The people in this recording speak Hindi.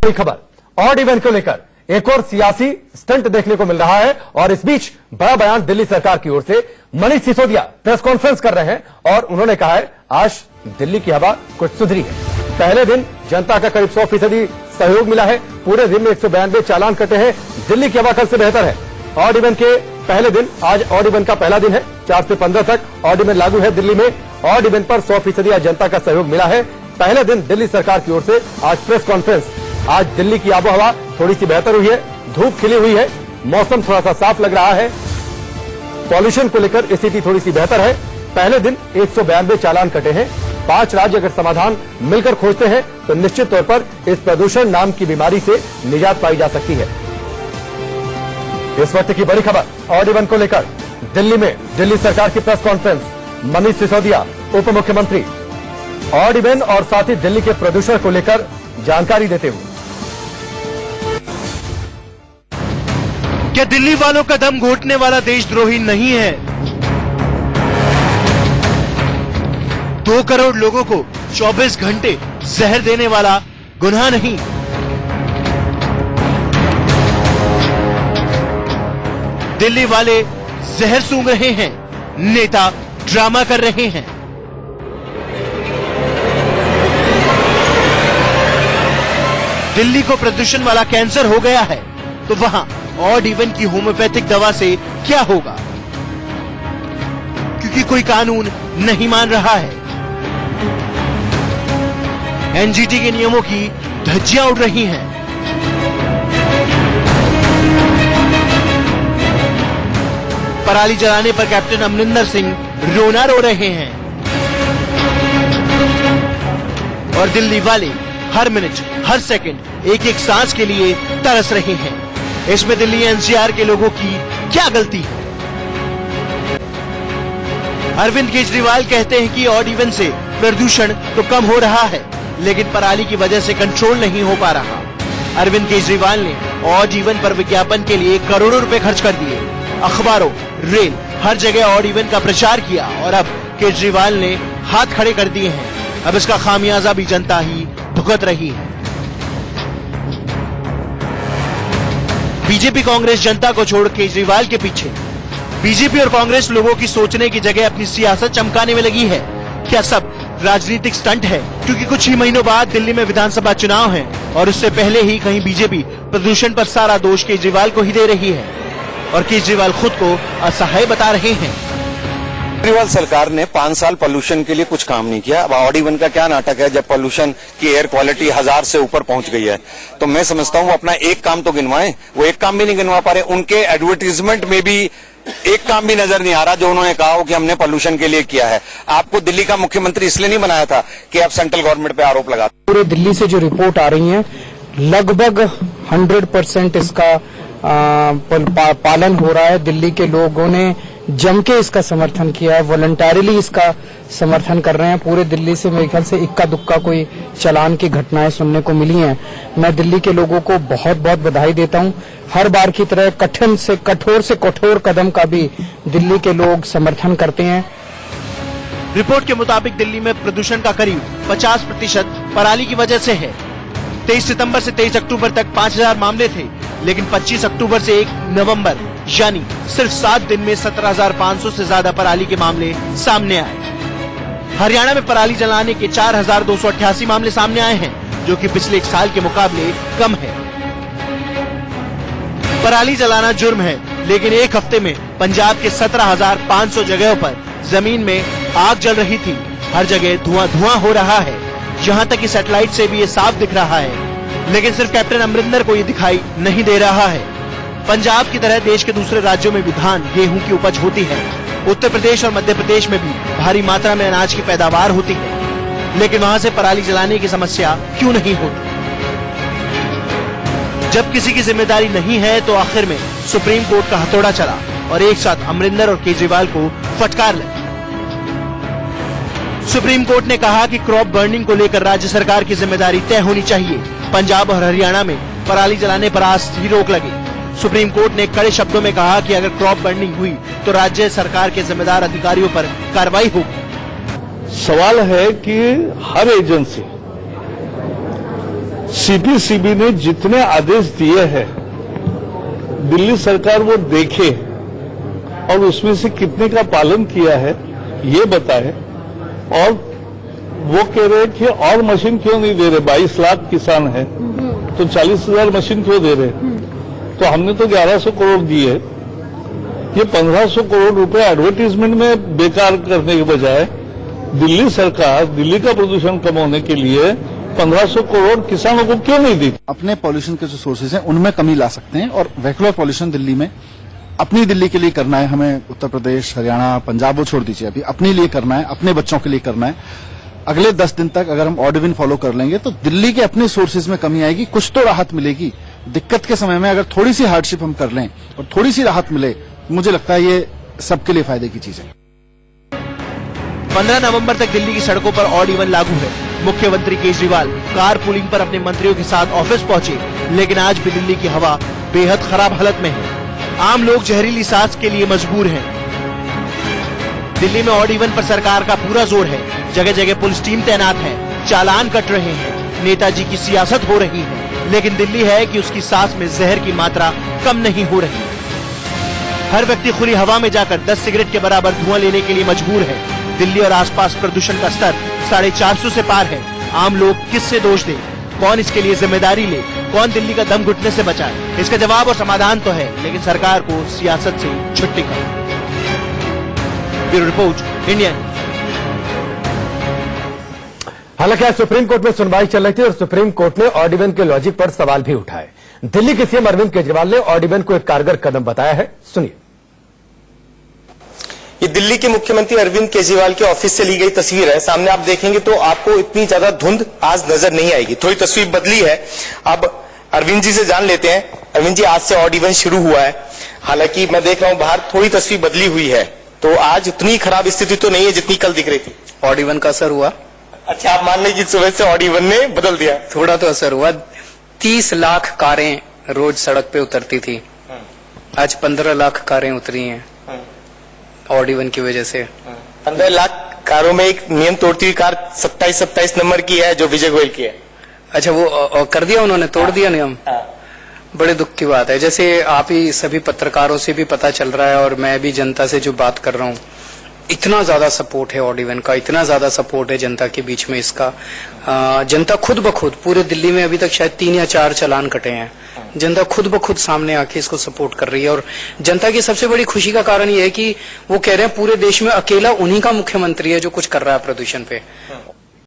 बड़ी खबर ऑड इवन को लेकर एक और सियासी स्टंट देखने को मिल रहा है और इस बीच बड़ा बयान दिल्ली सरकार की ओर से मनीष सिसोदिया प्रेस कॉन्फ्रेंस कर रहे हैं और उन्होंने कहा है आज दिल्ली की हवा कुछ सुधरी है। पहले दिन जनता का करीब 100% सहयोग मिला है। पूरे दिन में 192 चालान कटे हैं। दिल्ली की हवा कल से बेहतर है। ऑड इवन के पहले दिन, आज ऑड इवन का पहला दिन है। 4 से 15 तक ऑड इवन लागू है दिल्ली में। ऑड इवन पर 100% जनता का सहयोग मिला है। पहले दिन दिल्ली सरकार की ओर से आज प्रेस कॉन्फ्रेंस। आज दिल्ली की आबोहवा थोड़ी सी बेहतर हुई है, धूप खिली हुई है, मौसम थोड़ा सा साफ लग रहा है। पॉल्यूशन को लेकर स्थिति थोड़ी सी बेहतर है। पहले दिन 192 चालान कटे हैं। 5 राज्य अगर समाधान मिलकर खोजते हैं तो निश्चित तौर पर इस प्रदूषण नाम की बीमारी से निजात पाई जा सकती है। इस वक्त की बड़ी खबर ऑड इवन को लेकर दिल्ली में दिल्ली सरकार की प्रेस कॉन्फ्रेंस। मनीष सिसोदिया उप मुख्यमंत्री ऑड इवन और साथ ही दिल्ली के प्रदूषण को लेकर जानकारी देते हुए, क्या दिल्ली वालों का दम घोटने वाला देशद्रोही नहीं है? 2 करोड़ लोगों को 24 घंटे जहर देने वाला गुनाह नहीं? दिल्ली वाले जहर सूंघ रहे हैं, नेता ड्रामा कर रहे हैं। दिल्ली को प्रदूषण वाला कैंसर हो गया है तो वहां ऑड इवन की होम्योपैथिक दवा से क्या होगा? क्योंकि कोई कानून नहीं मान रहा है। एनजीटी के नियमों की धज्जियां उड़ रही हैं। पराली जलाने पर कैप्टन अमरिंदर सिंह रोना रो रहे हैं और दिल्ली वाले हर मिनट हर सेकंड एक एक सांस के लिए तरस रहे हैं। इसमें दिल्ली एनसीआर के लोगों की क्या गलती है? अरविंद केजरीवाल कहते हैं कि ऑड इवन से प्रदूषण तो कम हो रहा है लेकिन पराली की वजह से कंट्रोल नहीं हो पा रहा। अरविंद केजरीवाल ने ऑड इवन पर विज्ञापन के लिए करोड़ों रुपए खर्च कर दिए। अखबारों, रेल, हर जगह ऑड इवन का प्रचार किया और अब केजरीवाल ने हाथ खड़े कर दिए हैं। अब इसका खामियाजा भी जनता ही भुगत रही है। बीजेपी कांग्रेस जनता को छोड़ केजरीवाल के पीछे। बीजेपी और कांग्रेस लोगों की सोचने की जगह अपनी सियासत चमकाने में लगी है। क्या सब राजनीतिक स्टंट है? क्योंकि कुछ ही महीनों बाद दिल्ली में विधानसभा चुनाव है और उससे पहले ही कहीं बीजेपी प्रदूषण पर सारा दोष केजरीवाल को ही दे रही है और केजरीवाल खुद को असहाय बता रहे हैं। केजरीवाल सरकार ने 5 साल पोल्यूशन के लिए कुछ काम नहीं किया। अब ऑड इवन का क्या नाटक है जब पोल्यूशन की एयर क्वालिटी 1000 से ऊपर पहुंच गई है। तो मैं समझता हूं वो अपना एक काम तो गिनवाएं। वो एक काम भी नहीं गिनवा पा रहे। उनके एडवर्टीजमेंट में भी एक काम भी नजर नहीं आ रहा जो उन्होंने कहा हो कि हमने पोल्यूशन के लिए किया है। आपको दिल्ली का मुख्यमंत्री इसलिए नहीं बनाया था कि आप सेंट्रल गवर्नमेंट पे आरोप लगा। पूरे दिल्ली से जो रिपोर्ट आ रही है लगभग 100% इसका पालन हो रहा है। दिल्ली के लोगों ने जम के इसका समर्थन किया है, वॉलंटरीली इसका समर्थन कर रहे हैं। पूरे दिल्ली से मेरे ख्याल से इक्का दुक्का कोई चालान की घटनाएं सुनने को मिली हैं। मैं दिल्ली के लोगों को बहुत बहुत बधाई देता हूं। हर बार की तरह कठिन से कठोर कदम का भी दिल्ली के लोग समर्थन करते हैं। रिपोर्ट के मुताबिक दिल्ली में प्रदूषण का करीब 50% पराली की वजह से है। 23 सितंबर से 23 अक्टूबर तक 5000 मामले थे, लेकिन 25 अक्टूबर से 1 नवंबर यानी सिर्फ 7 दिन में 17,500 से ज्यादा पराली के मामले सामने आए। हरियाणा में पराली जलाने के 4,288 मामले सामने आए हैं, जो कि पिछले 1 साल के मुकाबले कम है। पराली जलाना जुर्म है, लेकिन एक हफ्ते में पंजाब के 17,500 जगहों पर जमीन में आग जल रही थी। हर जगह धुआं हो रहा है। यहाँ तक कि सैटेलाइट से भी ये साफ दिख रहा है, लेकिन सिर्फ कैप्टन अमरिंदर को ये दिखाई नहीं दे रहा है। पंजाब की तरह देश के दूसरे राज्यों में भी धान, गेहूं की उपज होती है। उत्तर प्रदेश और मध्य प्रदेश में भी भारी मात्रा में अनाज की पैदावार होती है, लेकिन वहां से पराली जलाने की समस्या क्यों नहीं होती? जब किसी की जिम्मेदारी नहीं है तो आखिर में सुप्रीम कोर्ट का हथौड़ा चला और एक साथ अमरिंदर और केजरीवाल को फटकार लगी। सुप्रीम कोर्ट ने कहा कि क्रॉप बर्निंग को लेकर राज्य सरकार की जिम्मेदारी तय होनी चाहिए। पंजाब और हरियाणा में पराली जलाने पर आज ही रोक लगी। सुप्रीम कोर्ट ने कड़े शब्दों में कहा कि अगर क्रॉप बर्निंग हुई तो राज्य सरकार के जिम्मेदार अधिकारियों पर कार्रवाई होगी। सवाल है कि हर एजेंसी सीपीसीबी ने जितने आदेश दिए हैं दिल्ली सरकार वो देखे और उसमें से कितने का पालन किया है ये बताए। और वो कह रहे हैं कि और मशीन क्यों नहीं दे रहे, 22 लाख किसान हैं तो 40,000 मशीन क्यों दे रहे। तो हमने तो 1100 करोड़ दिए, ये 1500 करोड़ रुपए एडवर्टीजमेंट में बेकार करने के बजाय दिल्ली सरकार दिल्ली का प्रदूषण कम होने के लिए 1500 करोड़ किसानों को क्यों नहीं दी। अपने पॉल्यूशन के जो सोर्सेज हैं उनमें कमी ला सकते हैं और वेहिकुलर पॉल्यूशन दिल्ली में अपनी दिल्ली के लिए करना है। हमें उत्तर प्रदेश, हरियाणा, पंजाब वो छोड़ दीजिए, अभी अपने लिए करना है, अपने बच्चों के लिए करना है। अगले 10 दिन तक अगर हम ऑड इवन फॉलो कर लेंगे तो दिल्ली के अपने सोर्सेज में कमी आएगी, कुछ तो राहत मिलेगी। दिक्कत के समय में अगर थोड़ी सी हार्डशिप हम कर लें और थोड़ी सी राहत मिले, मुझे लगता है ये सबके लिए फायदे की चीज है। 15 नवंबर तक दिल्ली की सड़कों पर ऑड इवन लागू है। मुख्यमंत्री केजरीवाल कार पूलिंग पर अपने मंत्रियों के साथ ऑफिस पहुंचे, लेकिन आज भी दिल्ली की हवा बेहद खराब हालत में है। आम लोग जहरीली सांस के लिए मजबूर हैं। दिल्ली में ऑड इवन पर सरकार का पूरा जोर है। जगह जगह पुलिस टीम तैनात है, चालान कट रहे हैं, नेताजी की सियासत हो रही है। लेकिन दिल्ली है कि उसकी सांस में जहर की मात्रा कम नहीं हो रही। हर व्यक्ति खुली हवा में जाकर 10 सिगरेट के बराबर धुआं लेने के लिए मजबूर है। दिल्ली और आसपास प्रदूषण का स्तर 450 से पार है। आम लोग किससे दोष दें, कौन इसके लिए जिम्मेदारी ले, कौन दिल्ली का दम घुटने से बचाए? इसका जवाब और समाधान तो है, लेकिन सरकार को सियासत से छुट्टी करो। Bureau report, Indian. हालांकि आज सुप्रीम कोर्ट में सुनवाई चल रही थी और सुप्रीम कोर्ट ने ऑड इवन के लॉजिक पर सवाल भी उठाए। दिल्ली के सीएम अरविंद केजरीवाल ने ऑड इवन को एक कारगर कदम बताया है, सुनिए। ये दिल्ली के मुख्यमंत्री अरविंद केजरीवाल के ऑफिस से ली गई तस्वीर है। सामने आप देखेंगे तो आपको इतनी ज्यादा धुंध आज नजर नहीं आएगी, थोड़ी तस्वीर बदली है। अब अरविंद जी से जान लेते हैं। अरविंद जी, आज से ऑड इवन शुरू हुआ है, हालांकि मैं देख रहा हूं बाहर थोड़ी तस्वीर बदली हुई है, तो आज उतनी खराब स्थिति तो नहीं है जितनी कल दिख रही थी। ऑड इवन का असर हुआ। अच्छा, आप मान लीजिए सुबह से ऑड इवन ने बदल दिया। थोड़ा तो असर हुआ। 30 लाख कारें रोज सड़क पे उतरती थी, आज 15 लाख कारें उतरी हैं ऑड इवन की वजह से। 15 लाख कारों में एक नियम तोड़ती हुई कार 27 नंबर की है जो विजय गोयल की है। अच्छा, वो कर दिया उन्होंने, तोड़ दिया नियम। बड़े दुख की बात है। जैसे आप ही सभी पत्रकारों से भी पता चल रहा है और मैं भी जनता से जो बात कर रहा हूँ, इतना ज्यादा सपोर्ट है ऑड इवन का, इतना ज्यादा सपोर्ट है जनता के बीच में इसका। जनता खुद ब खुद, पूरे दिल्ली में अभी तक शायद 3 या 4 चालान कटे हैं, जनता खुद ब खुद सामने आके इसको सपोर्ट कर रही है। और जनता की सबसे बड़ी खुशी का कारण यह है कि वो कह रहे हैं पूरे देश में अकेला उन्हीं का मुख्यमंत्री है जो कुछ कर रहा है प्रदूषण पे।